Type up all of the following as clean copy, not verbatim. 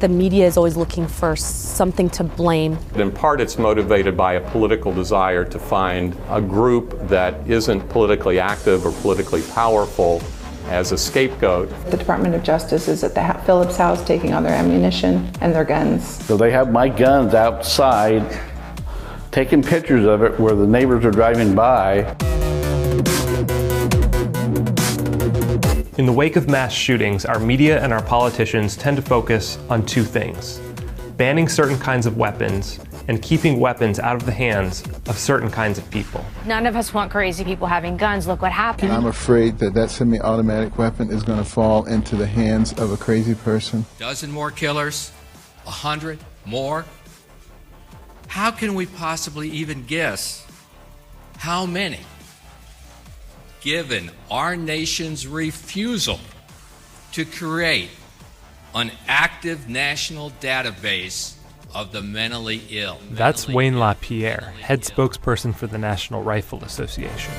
The media is always looking for something to blame. In part, it's motivated by a political desire to find a group that isn't politically active or politically powerful as a scapegoat. The Department of Justice is at the Phillips house taking all their ammunition and their guns. So they have my guns outside, taking pictures of it where the neighbors are driving by. In the wake of mass shootings, our media and our politicians tend to focus on two things: banning certain kinds of weapons and keeping weapons out of the hands of certain kinds of people. None of us want crazy people having guns. Look what happened. I'm afraid that that semi-automatic weapon is going to fall into the hands of a crazy person. Dozen more killers? 100 more? How can we possibly even guess how many? Given our nation's refusal to create an active national database of the mentally ill. That's Wayne LaPierre, head spokesperson for the National Rifle Association.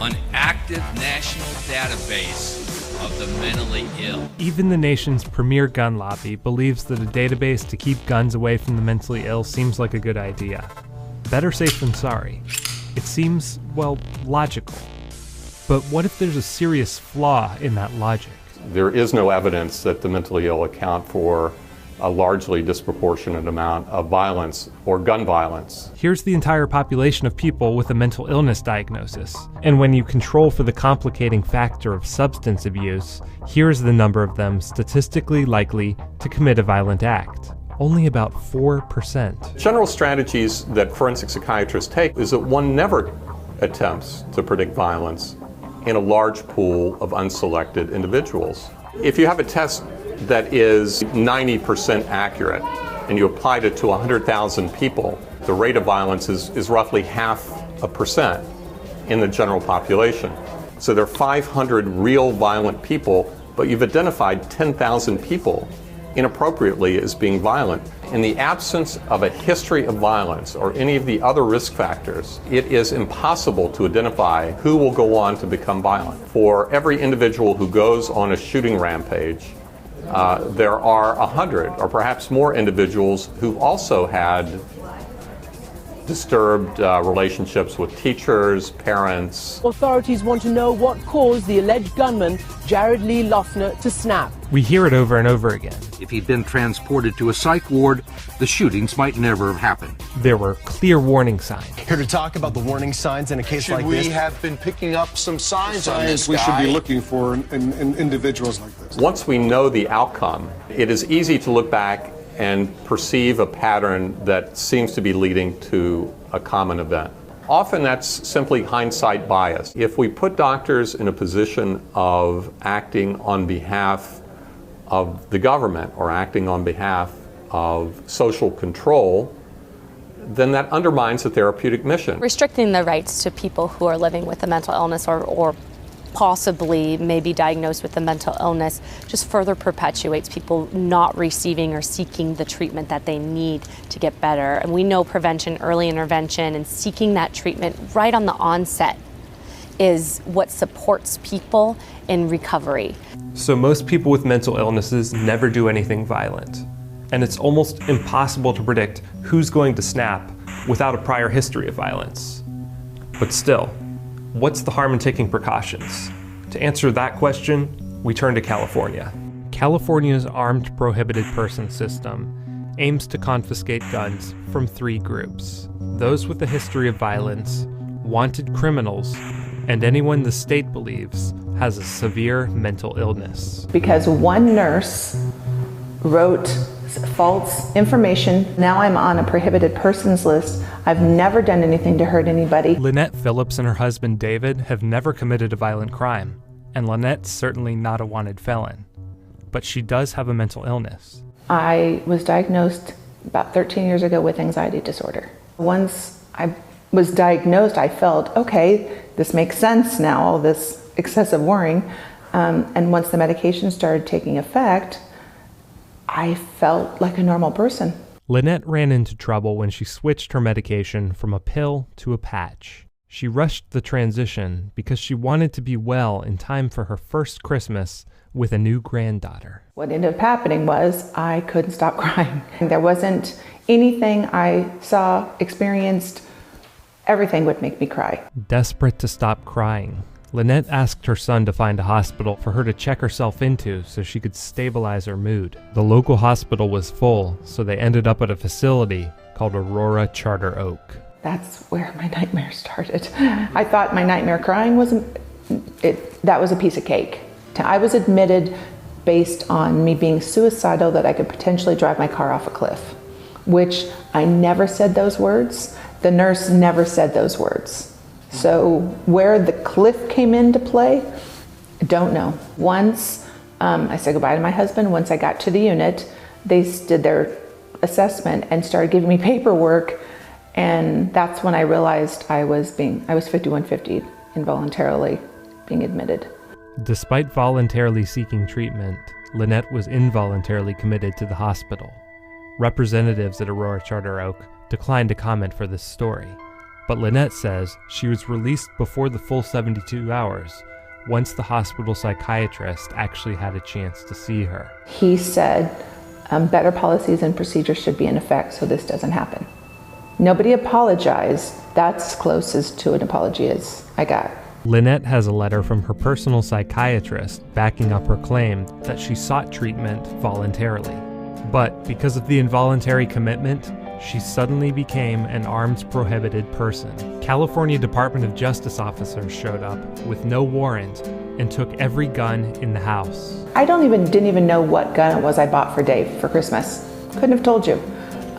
An active national database of the mentally ill. Even the nation's premier gun lobby believes that a database to keep guns away from the mentally ill seems like a good idea. Better safe than sorry. It seems, well, logical. But what if there's a serious flaw in that logic? There is no evidence that the mentally ill account for a largely disproportionate amount of violence or gun violence. Here's the entire population of people with a mental illness diagnosis. And when you control for the complicating factor of substance abuse, here's the number of them statistically likely to commit a violent act. Only about 4%. General strategies that forensic psychiatrists take is that one never attempts to predict violence in a large pool of unselected individuals. If you have a test that is 90% accurate and you applied it to 100,000 people, the rate of violence is roughly 0.5% in the general population. So there are 500 real violent people, but you've identified 10,000 people inappropriately as being violent. In the absence of a history of violence or any of the other risk factors, it is impossible to identify who will go on to become violent. For every individual who goes on a shooting rampage, there are 100 or perhaps more individuals who've also had disturbed relationships with teachers, parents. Authorities want to know what caused the alleged gunman, Jared Lee Loughner, to snap. We hear it over and over again. If he'd been transported to a psych ward, the shootings might never have happened. There were clear warning signs. Here to talk about the warning signs in a case like this. Should we have been picking up some signs on this we guy? should be looking for in individuals like this. Once we know the outcome, it is easy to look back and perceive a pattern that seems to be leading to a common event. Often that's simply hindsight bias. If we put doctors in a position of acting on behalf of the government or acting on behalf of social control, then that undermines the therapeutic mission. Restricting the rights to people who are living with a mental illness or possibly maybe diagnosed with a mental illness just further perpetuates people not receiving or seeking the treatment that they need to get better. And we know prevention, early intervention, and seeking that treatment right on the onset is what supports people in recovery. So most people with mental illnesses never do anything violent. And it's almost impossible to predict who's going to snap without a prior history of violence. But still, what's the harm in taking precautions? To answer that question, we turn to California. California's Armed Prohibited Person system aims to confiscate guns from 3 groups: those with a history of violence, wanted criminals, and anyone the state believes has a severe mental illness. Because one nurse wrote false information. Now I'm on a prohibited persons list. I've never done anything to hurt anybody. Lynette Phillips and her husband David have never committed a violent crime, and Lynette's certainly not a wanted felon. But she does have a mental illness. I was diagnosed about 13 years ago with anxiety disorder. Once I was diagnosed, I felt, okay, this makes sense now, all this excessive worrying. And once the medication started taking effect, I felt like a normal person. Lynette ran into trouble when she switched her medication from a pill to a patch. She rushed the transition because she wanted to be well in time for her first Christmas with a new granddaughter. What ended up happening was I couldn't stop crying. There wasn't anything I saw, experienced, everything would make me cry. Desperate to stop crying, Lynette asked her son to find a hospital for her to check herself into so she could stabilize her mood. The local hospital was full, so they ended up at a facility called Aurora Charter Oak. That's where my nightmare started. I thought my nightmare crying that was a piece of cake. I was admitted based on me being suicidal, that I could potentially drive my car off a cliff, which I never said those words. The nurse never said those words. So where the cliff came into play, I don't know. Once I said goodbye to my husband, once I got to the unit, they did their assessment and started giving me paperwork, and that's when I realized I was 5150 involuntarily being admitted. Despite voluntarily seeking treatment, Lynette was involuntarily committed to the hospital. Representatives at Aurora Charter Oak declined to comment for this story, but Lynette says she was released before the full 72 hours, once the hospital psychiatrist actually had a chance to see her. He said better policies and procedures should be in effect so this doesn't happen. Nobody apologized. That's closest to an apology as I got. Lynette has a letter from her personal psychiatrist backing up her claim that she sought treatment voluntarily. But because of the involuntary commitment, she suddenly became an arms prohibited person. California Department of Justice officers showed up with no warrant and took every gun in the house. I didn't even know what gun it was I bought for Dave for Christmas. Couldn't have told you.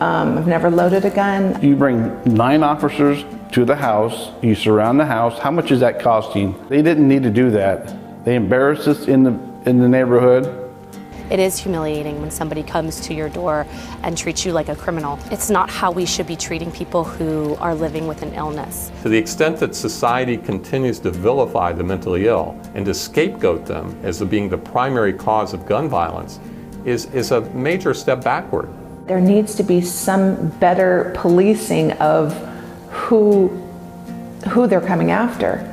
I've never loaded a gun. You bring 9 officers to the house, you surround the house. How much is that costing? They didn't need to do that. They embarrassed us in the neighborhood. It is humiliating when somebody comes to your door and treats you like a criminal. It's not how we should be treating people who are living with an illness. To the extent that society continues to vilify the mentally ill and to scapegoat them as being the primary cause of gun violence is a major step backward. There needs to be some better policing of who they're coming after.